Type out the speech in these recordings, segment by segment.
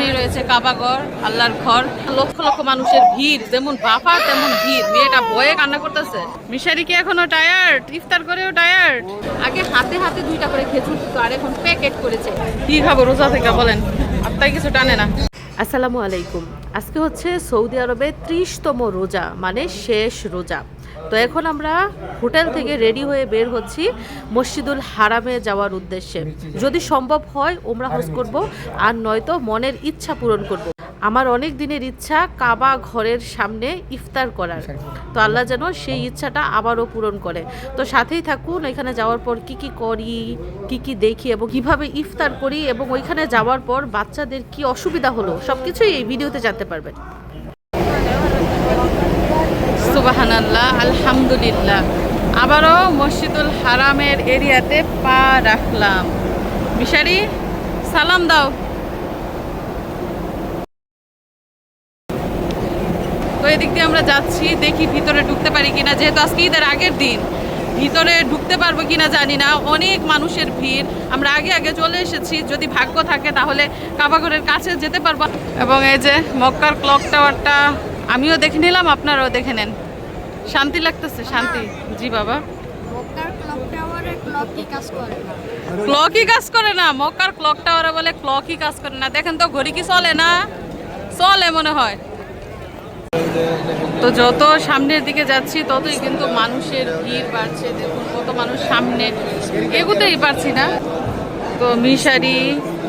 সামনেই রয়েছে কাবাঘর, আল্লাহর ঘর। লক্ষ লক্ষ মানুষের ভিড়, যেমন বাফা তেমন ভিড়। মেয়েটা ভয়ে কান্না করতেছে। মিশারি কি এখনো টায়ার্ড? ইফতার করেও টায়ার্ড। আগে হাতে হাতে 2টা করে খেজুর দিত, আর এখন প্যাকেট করেছে। কি খাবো রোজা থেকে বলেন? আপনার কিছু টানে না। আসসালামু আলাইকুম। আজকে হচ্ছে সৌদি আরবে 30তম রোজা, মানে শেষ রোজা। তো এখন আমরা হোটেল থেকে রেডি হয়ে বের হচ্ছি মসজিদুল হারামে যাওয়ার উদ্দেশ্যে। যদি সম্ভব হয় উমরা হজ করব, আর নয়তো মনের ইচ্ছা পূরণ করব। আমার অনেক দিনের ইচ্ছা কাবা ঘরের সামনে ইফতার করার। তো আল্লাহ যেন সেই ইচ্ছাটা আবারও পূরণ করে। তো সাথেই থাকুন, এখানে যাওয়ার পর কি কি করি, কি কি দেখি এবং কিভাবে ইফতার করি, এবং ওইখানে যাওয়ার পর বাচ্চাদের কি অসুবিধা হলো সবকিছুই এই ভিডিওতে জানতে পারবেন। সুবহানাল্লাহ, আলহামদুলিল্লাহ। আবারও মসজিদুল হারামের এরিয়াতে পা রাখলাম। মিশারি সালাম দাও। তো এদিক দিয়ে আমরা যাচ্ছি, দেখি ভিতরে ঢুকতে পারি কিনা। যেহেতু আজকে ঈদের আগের দিন, ভিতরে ঢুকতে পারবো কিনা জানি না। অনেক মানুষের ভিড়। আমরা আগে আগে চলে এসেছি, যদি ভাগ্য থাকে তাহলে কাবাঘরের কাছে যেতে পারবো। এবং এই যে মক্কার ক্লক টাওয়ারটা আমিও দেখে নিলাম, আপনারাও দেখে নেন। শান্তি লাগতেছে, শান্তি। জি বাবা। মক্কার ক্লক টাওয়ারে ক্লকই কাজ করে না। ক্লকই কাজ করে না? মক্কার ক্লক টাওয়ারে বলে ক্লকই কাজ করে না? দেখেন তো ঘড়ি কি চলে না? চলে মনে হয়। তো যত সামনের দিকে যাচ্ছি ততই কিন্তু মানুষের ভিড় বাড়ছে। দেখুন কত মানুষ সামনে, এগুতেই পারছি না। তো মিশারি,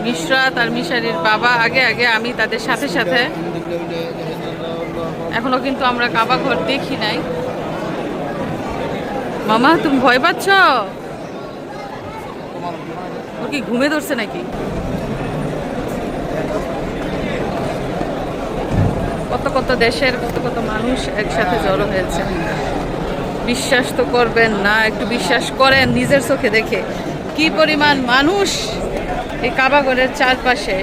মিশরাত আর মিশারির বাবা আগে আগে, আমি তাদের সাথে সাথে। এখনো কিন্তু আমরা কাবা ঘর দেখি নাই। মামা তুমি ভয় পাচ্ছ? ও কি ঘুমে ধরছে নাকি? কত কত দেশের কত কত মানুষ একসাথে জড়ো হয়েছে। বিশ্বাস তো করবেন না, একটু বিশ্বাস করেন নিজের চোখে দেখে কি পরিমাণ মানুষ এই কাবাঘরের চারপাশে।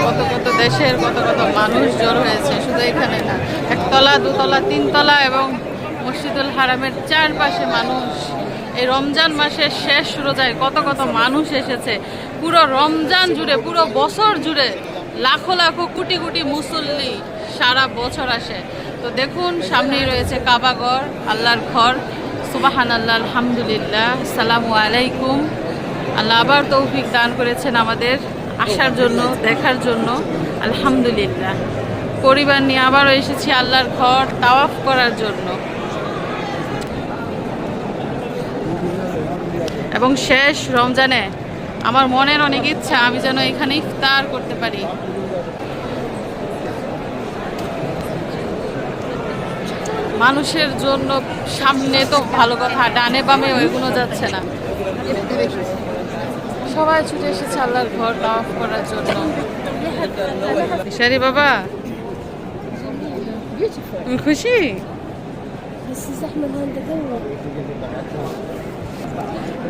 কত কত দেশের কত কত মানুষ জড়ো হয়েছে, শুধু এখানে না, একতলা, দুতলা, তিনতলা এবং মসজিদুল হারামের চারপাশে মানুষ। এই রমজান মাসের শেষ রোজায় কত কত মানুষ এসেছে। পুরো রমজান জুড়ে, পুরো বছর জুড়ে লাখো লাখো কোটি কোটি মুসল্লি সারা বছর আসে। তো দেখুন সামনেই রয়েছে কাবাঘর, আল্লাহর ঘর। সুবহানাল্লাহ, আলহামদুলিল্লাহ, আসসালামু আলাইকুম। আল্লাহ আবার তৌফিক দান করেছেন আমাদের আসার জন্য, দেখার জন্য। আলহামদুলিল্লাহ। পরিবার নিয়ে আবারও এসেছি আল্লাহর ঘর তাওয়াফ করার জন্য। এবং শেষ রমজানে আমার মনের অনেক ইচ্ছা আমি যেন এখানে ইফতার করতে পারি। মানুষের জন্য সামনে তো ভালো কথা, ডানে বামে ওইগুলো যাচ্ছে না। সবাই ছুটে এসেছে আল্লাহর ঘর তাওয়াফ করার জন্য। মিশারি বাবা তুমি খুশি?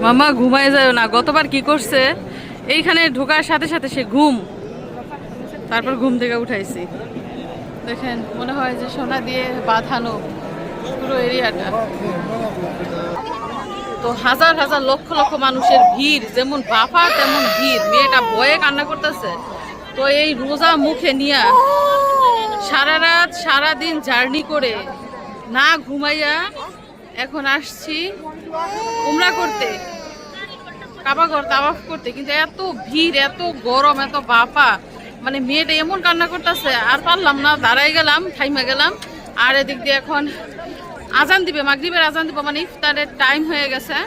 মামা ঘুমায় যায় না। গতবার কি করছে, এইখানে ঢোকার সাথে সাথে সে ঘুম, তারপর ঘুম থেকে উঠাইছি। দেখেন মনে হয় যে সোনা দিয়ে বাঁধানো পুরো এরিয়াটা। তো হাজার হাজার লক্ষ লক্ষ মানুষের ভিড়, যেমন বাফা তেমন ভিড়। মেয়েটা ভয়ে কান্না করতেছে। তো এই রোজা মুখে নিয়ে সারা রাত সারাদিন জার্নি করে না ঘুমাইয়া এখন আসছি উমরা করতে, কাবাঘর তাওয়াফ করতে। কিন্তু এত ভিড়, এত গরম, এত বাফা, মানে মেয়েটা এমন কান্না করতেছে, আর পারলাম না, দাঁড়াই গেলাম, থাইমা গেলাম। আর এদিক দিয়ে এখন আজান দিবে, মাগরিবের আজান দিবে, মানে ইফতারের টাইম হয়ে গেছে।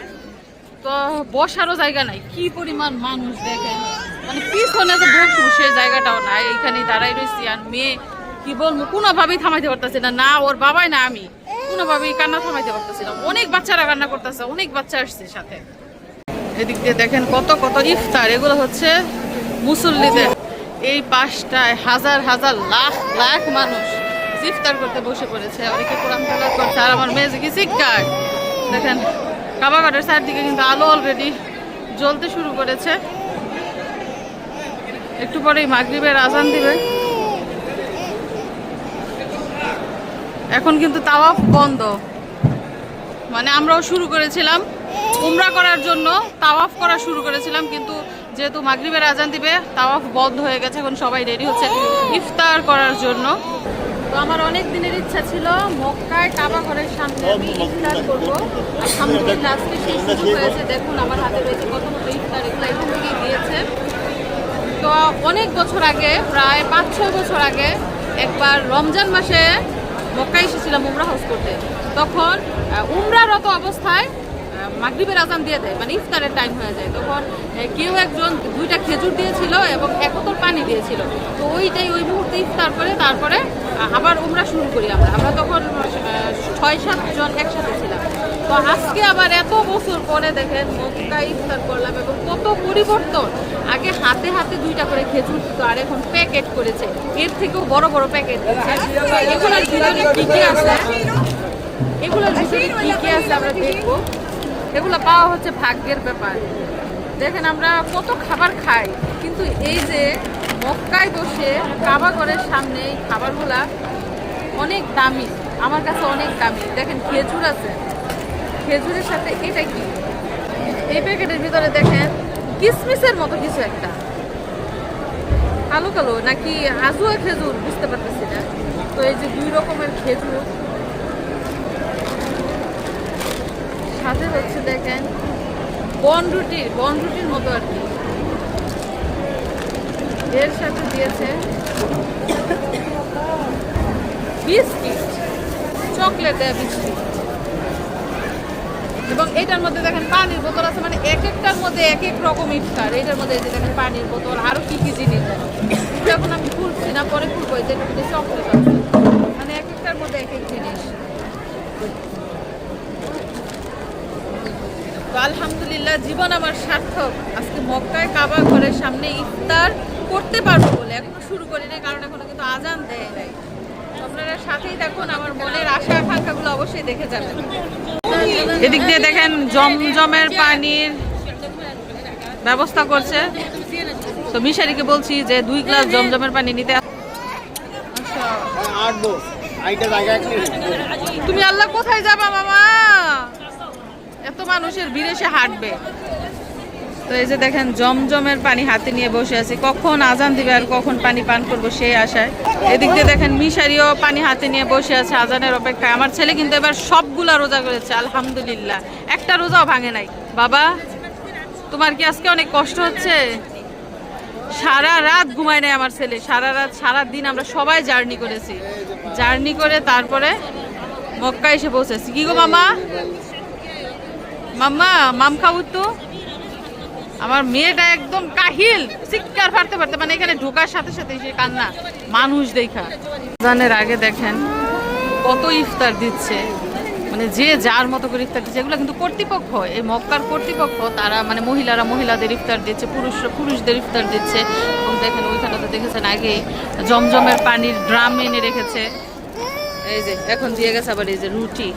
তো বসারও জায়গা নাই, কি পরিমাণ মানুষ দেখেন। মানে পিছনে যে বসবো সেই জায়গাটাও নাই, এইখানেই দাঁড়াই রয়েছি। আর মেয়ে কি বলবো, কোনোভাবেই থামাইতে পারতেছে না, না ওর বাবাই না আমি, কোনোভাবেই কান্না থামাইতে পারতেছি না। অনেক বাচ্চারা কান্না করতেছে, অনেক বাচ্চা আসছে সাথে। এদিক দিয়ে দেখেন কত কত ইফতার, এগুলো হচ্ছে মুসল্লিদের। এই পাশটায় হাজার হাজার লাখ লাখ মানুষ ইফতার করতে বসে পড়েছে। অনেকে কোরআন তেলাওয়াত করছে, আর আমার মেয়ে কি শিক্ষায়। দেখেন কাবাঘরের চারদিকে কিন্তু আলো অলরেডি জ্বলতে শুরু করেছে। একটু পরেই মাগরিবের আজান দিবে। এখন কিন্তু তাওয়াফ বন্ধ। মানে আমরাও শুরু করেছিলাম উমরা করার জন্য, তাওয়াফ করা শুরু করেছিলাম, কিন্তু যেহেতু মাগরিবের আজান দিবে, তাওয়াফ বন্ধ হয়ে গেছে, এখন সবাই রেডি হচ্ছে ইফতার করার জন্য। তো আমার অনেক দিনের ইচ্ছা ছিল মক্কায় কাবা ঘরের সামনে আমি ইফতার করবো। আলহামদুলিল্লাহ আজকে সেই সুযোগ হয়েছে। দেখুন আমার হাতে রয়েছে কত মতো ইফতার, এগুলো এখান থেকেই দিয়েছে। তো অনেক বছর আগে, প্রায় 5-6 বছর আগে একবার রমজান মাসে মক্কায় এসেছিলাম উমরা হজ করতে। তখন উমরারত অবস্থায় মাগরিবের আজান দিয়ে দেয়, মানে ইফতারের টাইম হয়ে যায়। তখন কেউ একজন 2টা খেজুর দিয়েছিল এবং 1 বোতল পানি দিয়েছিল। তো ওই মুহূর্তে ইফতার করে তারপরে আবার উমরা শুরু করি আমরা তখন 6-7 জন একসাথে ছিলাম। তো আজকে আবার এত বছর পরে দেখেন মক্কায় ইফতার করলাম এবং কত পরিবর্তন। আগে হাতে হাতে 2টা করে খেজুর দিত, আর এখন প্যাকেট করেছে, এর থেকেও বড় বড় প্যাকেট দিচ্ছে। তো এগুলোর ভিতরে কি কি আছে, আমরা দেখবো। এগুলো পাওয়া হচ্ছে ভাগ্যের ব্যাপার। দেখেন আমরা কত খাবার খাই, কিন্তু এই যে মক্কায় বসে কাবা ঘরের সামনে এই খাবারগুলা অনেক দামি, আমার কাছে অনেক দামি। দেখেন খেজুর আছে, খেজুরের সাথে এটা কি, এই প্যাকেটের ভিতরে দেখেন কিসমিসের মতো কিছু একটা, কালো কালো নাকি আজুয়া খেজুর বুঝতে পারতেছি না। তো এই যে 2 রকমের খেজুর, সাথে হচ্ছে দেখেন বনরুটির মতো আর কি, এর সাথে দিয়েছে বিস্কিট, চকলেট দেয়া বিস্কিট, এবং এটার মধ্যে দেখেন পানির বোতল আছে। মানে এক একটার মধ্যে এক এক রকম ইফতার। এটার মধ্যে এই যে দেখেন পানির বোতল, আরো কি কি জিনিস এখন আমি খুলছি না, পরে খুলবো। এই যে এটার মধ্যে চকলেট আছে, মানে এক একটার মধ্যে এক এক জিনিস। তো আলহামদুলিল্লাহ জীবন আমার সার্থক। আজকে মক্কায় কাবা ঘরের সামনে ইফতার করতে পারবো বলে এখনো শুরু করি নাই, কারণ এখনো কিন্তু আজান দেয় নাই। আপনারা সাথেই দেখুন, আমার মনের আশা আকাঙ্ক্ষাগুলো অবশ্যই দেখে যাবেন। এদিক দিয়ে দেখেন জমজমের পানির ব্যবস্থা করছে। তো মিশারিকে বলছি যে 2 গ্লাস জমজমের পানি নিতে। তুমি আল্লাহ কোথায় যাবা মামা, এত মানুষের ভিড়ে সে হাঁটবে। তো এই যে দেখেন জমজমের পানি হাতে নিয়ে বসে আছে, কখন আজান দিবে আর কখন পানি পান করবো সেই আশায়। এদিক দিয়ে দেখেন মিশারিও পানি হাতে নিয়ে বসে আছে আজানের অপেক্ষায়। আমার ছেলে কিন্তু এবার সবগুলা রোজা করেছে আলহামদুলিল্লাহ, একটা রোজাও ভাঙে নাই। বাবা তোমার কি আজকে অনেক কষ্ট হচ্ছে? সারা রাত ঘুমায় নাই আমার ছেলে, সারা দিন আমরা সবাই জার্নি করেছি। জার্নি করে তারপরে মক্কা এসে পৌঁছেছি। কি গো মামা, মাম্মা মাম খাবো তো। আমার মেয়েটা একদম কাহিল, চিৎকার ফাড়তে ফাড়তে, মানে এখানে ঢোকার সাথে সাথে সে কান্না, মানুষ দেখা। আজানের আগে দেখেন কত ইফতার দিচ্ছে, মানে যে যার মতো করে ইফতার দিচ্ছে। এগুলো কিন্তু কর্তৃপক্ষ, এই মক্কার কর্তৃপক্ষ, তারা মানে মহিলারা মহিলাদের ইফতার দিচ্ছে, পুরুষরা পুরুষদের ইফতার দিচ্ছে। এবং দেখেন ওইখানে তো দেখেছেন আগে জমজমের পানির ড্রাম এনে রেখেছে। এই যে এখন দিয়ে গেছে আবার এই যে রুটি।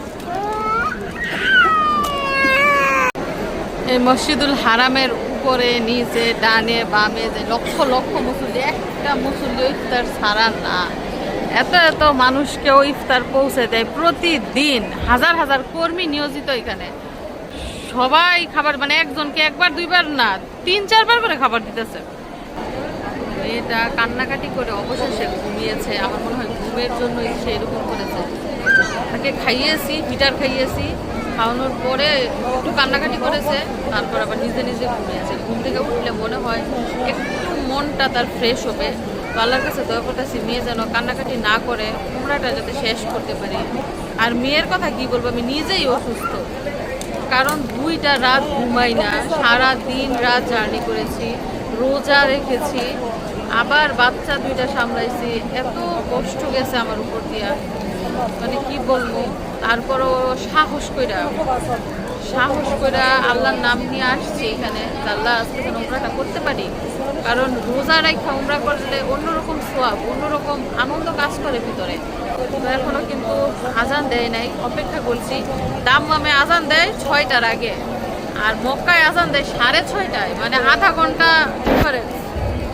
এই মসজিদুল হারামের উপরে নিচে ডানে বামে যে লক্ষ লক্ষ মুসল্লি, একটা মুসল্লি ইফতার ছাড়া না। এত এত মানুষকেও ইফতার পৌঁছে দেয় প্রতিদিন, হাজার হাজার কর্মী নিয়োজিত এখানে। সবাই খাবার, মানে একজনকে 1-2 না 3-4 বার করে খাবার দিতেছে। এটা কান্নাকাটি করে অবশেষে ঘুমিয়েছে। আমার মনে হয় ঘুমের জন্যই সে এরকম করেছে। তাকে খাইয়েছি, হিটার খাইয়েছি, খাওয়ানোর পরে একটু কান্নাকাটি করেছে, তারপর আবার নিজে নিজে ঘুমিয়েছে। ঘুম থেকে উঠলে মনে হয় একটু মনটা তার ফ্রেশ হবে। তো আল্লাহর কাছে দয়া করতেছি মেয়ে যেন কান্নাকাটি না করে উমরাটা যাতে শেষ করতে পারি। আর মেয়ের কথা কি বলবো, আমি নিজেই অসুস্থ, কারণ 2টা রাত ঘুমাই না, সারা দিন রাত জার্নি করেছি, রোজা রেখেছি, আবার বাচ্চা 2টা সামলাইছি। এত কষ্ট গেছে আমার উপর দিয়া, মানে কি বলবো। তারপরও সাহস কইরা আল্লাহর নাম নিয়ে আসছি এখানে, আল্লাহ আজকে যেন উমরাটা করতে পারি। কারণ রোজা রাখা উমরা করলে অন্যরকম সোয়াব, অন্যরকম আনন্দ কাজ করে ভিতরে। তো এখনো কিন্তু আজান দেয় নাই, অপেক্ষা করছি। দাম্মামে আজান দেয় 6টার আগে, আর মক্কায় আজান দেয় 6:30টায়, মানে আধা ঘন্টা ডিফারেন্স।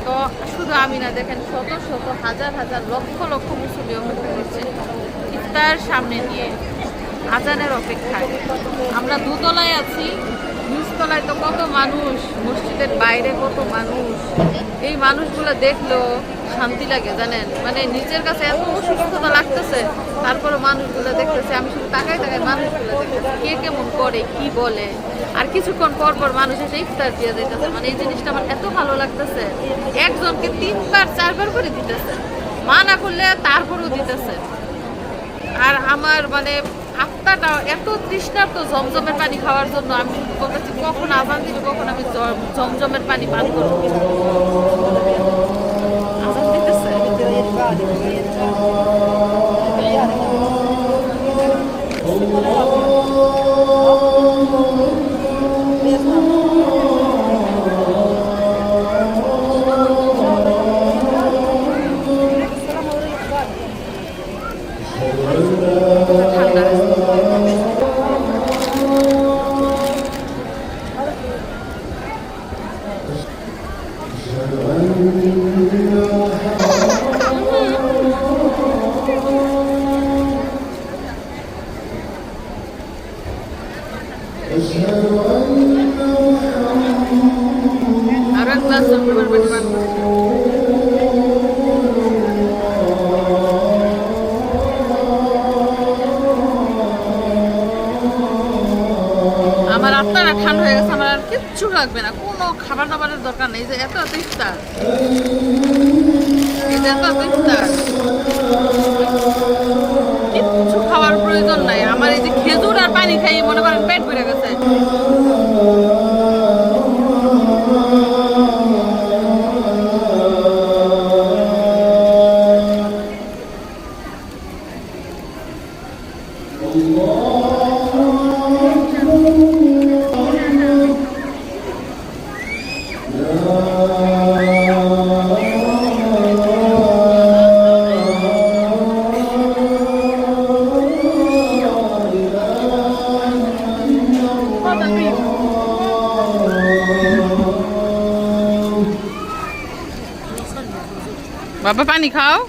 তো শুধু আমি না, দেখেন শত শত হাজার হাজার লক্ষ লক্ষ মুসল্লি অপেক্ষা করছে ইফতার সামনে নিয়ে আজানের অপেক্ষায়। আমরা 2তলায় আছি, নিচতলায় তো কত মানুষ, মসজিদের বাইরে কত মানুষ। এই মানুষগুলো দেখলেও শান্তি লাগে জানেন, মানে নিজের কাছে এত অসুস্থতা লাগতেছে, তারপরে মানুষগুলো দেখতেছে, আমি শুধু তাকাই তাকাই মানুষগুলো দেখতেছি কে কেমন করে কি বলে। আর কিছুক্ষণ পর পর মানুষ এসে ইফতার দিয়ে দিতেছে, মানে এই জিনিসটা আমার এত ভালো লাগতেছে। একজনকে 3বার 4বার করে দিতেছে, মানা করলে তারপরেও দিতেছে। আর আমার মানে আত্মাটা এত তৃষ্ণার্ত জমজমের পানি খাওয়ার জন্য, আমি শুধু বলতেছি কখন আজান দিবে, কখন আমি জমজমের পানি পান করবো। আজান দিতেছে। ঠান্ডা আর এক গ্লাস জমজমের পানি পান করছি। আমার আত্মাটা ঠান্ডা হয়ে গেছে, আমার আর কিচ্ছু লাগবে না, কোনো খাবার দাবারের দরকার নেই। যে এত এত ইফতার, এই যে এত এত ইফতার, কিচ্ছু খাওয়ার প্রয়োজন নাই আমার। এই যে খেজুর আর পানি খাই মনে করেন পেট ভরে গেছে। বাবা পানি খাও।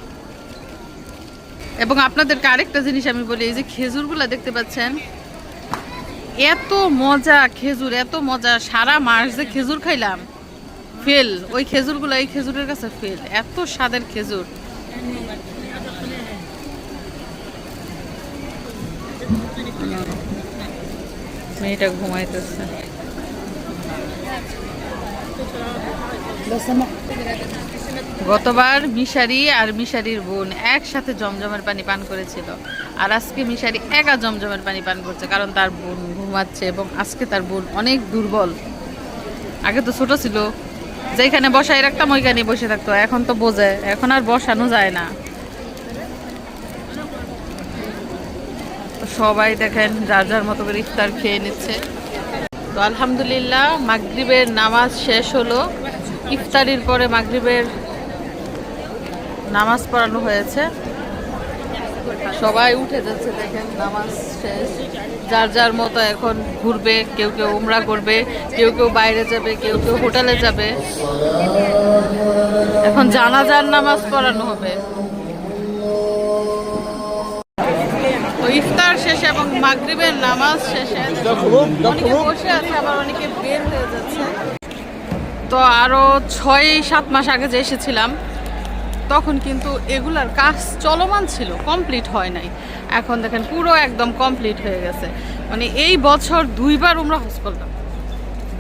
এবং আপনাদেরকে আরেকটা জিনিস আমি বলি, এই যে খেজুরগুলা দেখতে পাচ্ছেন, এত মজা খেজুর, এত মজা। সারা মাস যে খেজুর খাইলাম ফেল, ওই খেজুরগুলো এই খেজুরের কাছে ফেল, এত স্বাদের খেজুর। মেয়েটা ঘুমাইতেছে। গতবার মিশারি আর মিশারির বোন একসাথে জমজমের পানি পান করেছিল, আর আজকে মিশারি একা জমজমের পানি পান করছে, কারণ তার বোন ঘুমাচ্ছে এবং আজকে তার বোন অনেক দুর্বল। আগে তো ছোট ছিল, যেখানে বসাই রাখতাম ওইখানে বসে থাকতো, এখন তো বোঝে, এখন আর বসানো যায় না। সবাই দেখেন যার যার মতো করে ইফতার খেয়ে নিচ্ছে। তো আলহামদুলিল্লাহ মাগরিবের নামাজ শেষ হলো, ইফতারির পরে মাগরিবের নামাজ পড়ানো হয়েছে। সবাই উঠে যাচ্ছে, দেখেন নামাজ শেষ, যার যার মতো এখন ঘুরবে, কেউ কেউ উমরা করবে, কেউ কেউ বাইরে যাবে, কেউ কেউ হোটেলে যাবে। এখন জানাজার নামাজ পড়ানো হবে। তো ইফতার শেষে এবং মাগরিবের নামাজ শেষে অনেকে বসে আছে, আবার অনেকে বের হয়ে যাচ্ছে। তো আরো 6-7 মাস আগে যে এসেছিলাম তখন কিন্তু এগুলার কাজ চলমান ছিল, কমপ্লিট হয় নাই। এখন দেখেন পুরো একদম কমপ্লিট হয়ে গেছে। মানে এই বছর 2বার উমরা হজ করলাম,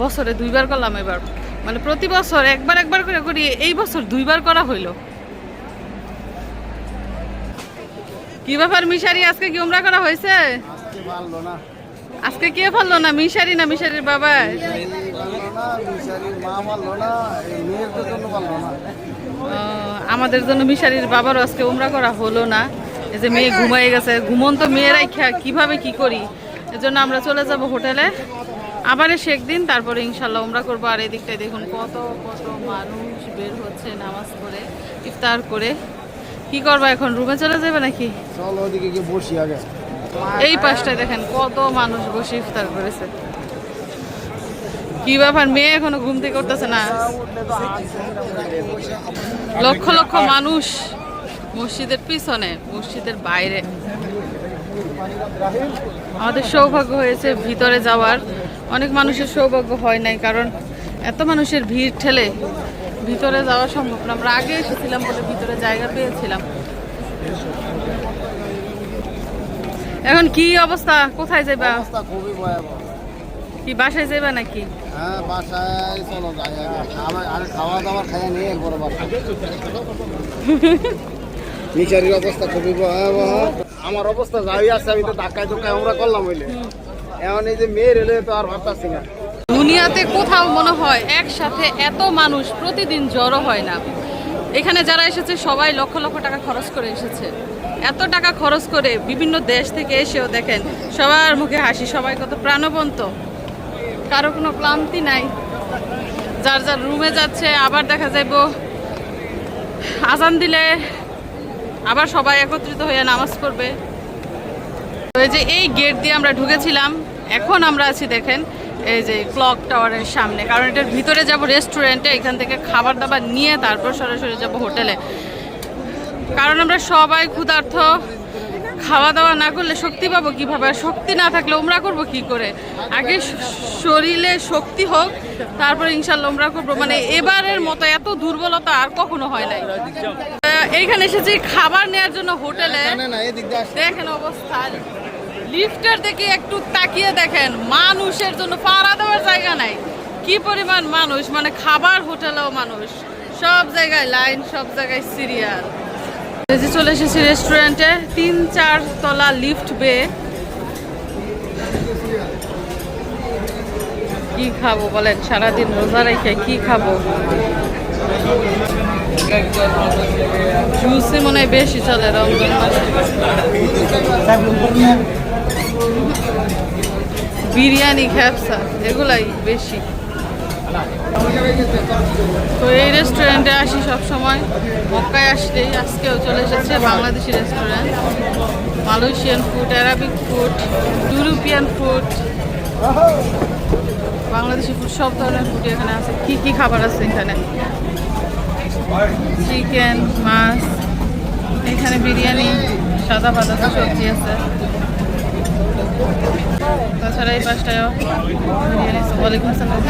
বছরে 2বার করলাম এবার, মানে প্রতি বছর একবার একবার করে করি, এই বছর 2বার করা হইলো। কি ব্যাপার মিশারি, আজকে কি উমরা করা হয়েছে? আজকে কে পারলো না, মিশারি না মিশারির বাবা? আমাদের জন্য মিশারির বাবারও আজকে উমরা করা হলো না। এই যে মেয়ে ঘুমাই গেছে, ঘুমন্ত মেয়েরাই কিভাবে কি করি, এজন্য আমরা চলে যাব হোটেলে, আবার এসে একদিন তারপরে ইনশাল্লাহ উমরা করবো। আর এদিকটায় দেখুন কত কত মানুষ বের হচ্ছে নামাজ পড়ে ইফতার করে। কি করবা এখন, রুমে চলে যাবে নাকি? চল ওদিকে গিয়ে বসি আগে। এই পাশটায় দেখেন কত মানুষ বসে ইফতার করেছে। কি ব্যাপার, মেয়ে এখনো ঘুম থেকে উঠতেছে না? লক্ষ লক্ষ মানুষ মসজিদের পিছনে, মসজিদের বাইরে। আমাদের সৌভাগ্য হয়েছে ভিতরে যাওয়ার, অনেক মানুষের সৌভাগ্য হয় নাই, কারণ এত মানুষের ভিড় ঠেলে ভিতরে যাওয়া সম্ভব না। আমরা আগে এসেছিলাম বলে ভিতরে জায়গা পেয়েছিলাম। এখন কি অবস্থা, কোথায় যাবা? অবস্থা খুবই ভয়াবহ। কি বাসায় যাবা নাকি? হ্যাঁ, বাসায় চলো যাই আগে। আরে খাওয়া দাওয়া খাইয়া নিয়ে এরপরে বাসা। মিশারির অবস্থা খুবই ভয়াবহ। আমার অবস্থা যাই আছে, আমি তো ধাক্কায় ধুক্কায় আমরা করলাম হইলে। এখন এই যে মেয়ের এলে তো আর ভাবতাছি না। দুনিয়াতে কোথাও মনে হয় একসাথে এত মানুষ প্রতিদিন জড়ো হয় না। এখানে যারা এসেছে সবাই লক্ষ লক্ষ টাকা খরচ করে এসেছে। এত টাকা খরচ করে বিভিন্ন দেশ থেকে এসেও দেখেন সবার মুখে হাসি, সবাই কত প্রাণবন্ত, কারো কোনো ক্লান্তি নাই। যার যার রুমে যাচ্ছে, আবার দেখা যাইব আজান দিলে আবার সবাই একত্রিত হয়ে নামাজ পড়বে। তো এই যে এই গেট দিয়ে আমরা ঢুকেছিলাম, এখন আমরা আছি দেখেন এই যে ক্লক টাওয়ারের সামনে, কারণ এটার ভিতরে যাব রেস্টুরেন্টে, এখান থেকে খাবার দাবার নিয়ে তারপর সরাসরি যাব হোটেলে। কারণ আমরা সবাই ক্ষুধার্ত, খাওয়া দাওয়া না করলে শক্তি পাবো কিভাবে? আর শক্তি না থাকলে উমরা করব কি করে? আগে শরীরে শক্তি হোক, তারপরে ইনশাল্লাহ উমরা করবো। মানে এবারের মতো এত দুর্বলতা আর কখনো হয় নাই। এইখানে এসেছি খাবার নেওয়ার জন্য হোটেলে, না এদিক দিয়ে আসে। দেখেন অবস্থা, লিফটের দিকে একটু তাকিয়ে দেখেন, মানুষের জন্য পাড়া দেওয়ার জায়গা নাই। কি পরিমাণ মানুষ, মানে খাবার হোটেলেও মানুষ, সব জায়গায় লাইন, সব জায়গায় সিরিয়াল। এই যে চলে এসেছি রেস্টুরেন্টে, 3-4 তলা লিফট বেয়ে। কি খাবো বলেন, সারাদিন রোজা রেখে কি খাবো? জুসে মনে হয় বেশি চলে রমজান মাসে। বিরিয়ানি, খ্যাপসা এগুলাই বেশি। তো এই রেস্টুরেন্টে আসি সব সময়, মক্কায় আসলেই। আজকেও চলে এসেছে Bangladeshi restaurant, Malaysian food, Arabic food, European food, Bangladeshi food, সব ধরনের ফুড এখানে আছে। কি কি খাবার আছে এখানে? চিকেন, মাছ, এখানে বিরিয়ানি, সাদা ভাজা সবজি আছে। তাছাড়া এই পাশটায়ও বিরিয়ানি। ওয়ালাইকুম আসসালাম।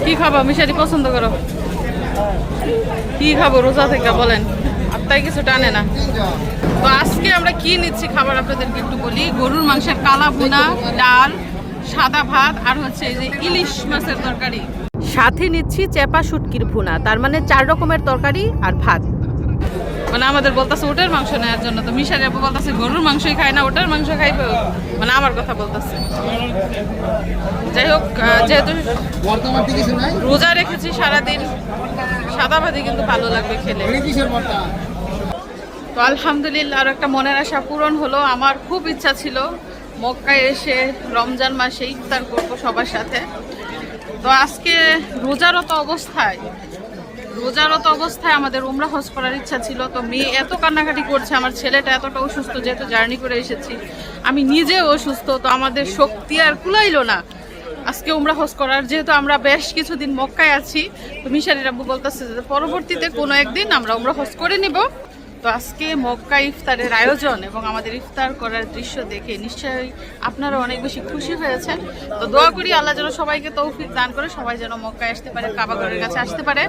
কি খাবো মিশারি, পছন্দ করো? কি খাবো রোজা থেকে বলেন, আপনার কিছু টানে না। তো আজকে আমরা কি নিচ্ছি খাবার আপনাদেরকে একটু বলি। গরুর মাংসের কালা ভুনা, ডাল, সাদা ভাত, আর হচ্ছে এই যে ইলিশ মাছের তরকারি। সাথে নিচ্ছি চেপা শুটকির ভুনা, তার মানে 4 রকমের তরকারি আর ভাত। মানে আমাদের বলতেছে ওটার মাংস নেওয়ার জন্য, তো মিশারি আপু বলতেছে গরুর মাংসই খায় না, ওটার মাংস খাইবে, মানে আমার কথা বলতেছে। যাই হোক, যেহেতু রোজা রেখেছি সারাদিন, সাদা ভাতই কিন্তু ভালো লাগবে খেলে। তো আলহামদুলিল্লাহ, আর একটা মনের আশা পূরণ হলো। আমার খুব ইচ্ছা ছিল মক্কায় এসে রমজান মাসে ইফতার করবো সবার সাথে। তো আজকে রোজারত অবস্থায় আমাদের উমরা হজ করার ইচ্ছা ছিল। তো মেয়ে এত কান্নাকাটি করছে, আমার ছেলেটা এতটা অসুস্থ, যেহেতু জার্নি করে এসেছি, আমি নিজেও অসুস্থ, তো আমাদের শক্তি আর কুলাইলো না আজকে উমরা হজ করার। যেহেতু আমরা বেশ কিছুদিন মক্কায় আছি, তো মিশারি রাব্বু বলতেছে যে পরবর্তীতে কোনো একদিন আমরা উমরা হজ করে নিব। তো আজকে মক্কা ইফতারের আয়োজন এবং আমাদের ইফতার করার দৃশ্য দেখে নিশ্চয়ই আপনারা অনেক বেশি খুশি হয়েছেন। তো দোয়া করি আল্লাহ যেন সবাইকে তৌফিক দান করে, সবাই যেন মক্কায় আসতে পারে, কাবা ঘরের কাছে আসতে পারে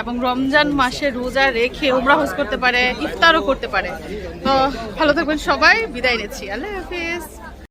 এবং রমজান মাসে রোজা রেখে উমরা হজ করতে পারে, ইফতারও করতে পারে। তো ভালো থাকবেন সবাই, বিদায় নিচ্ছি, আল্লাহ হাফিজ।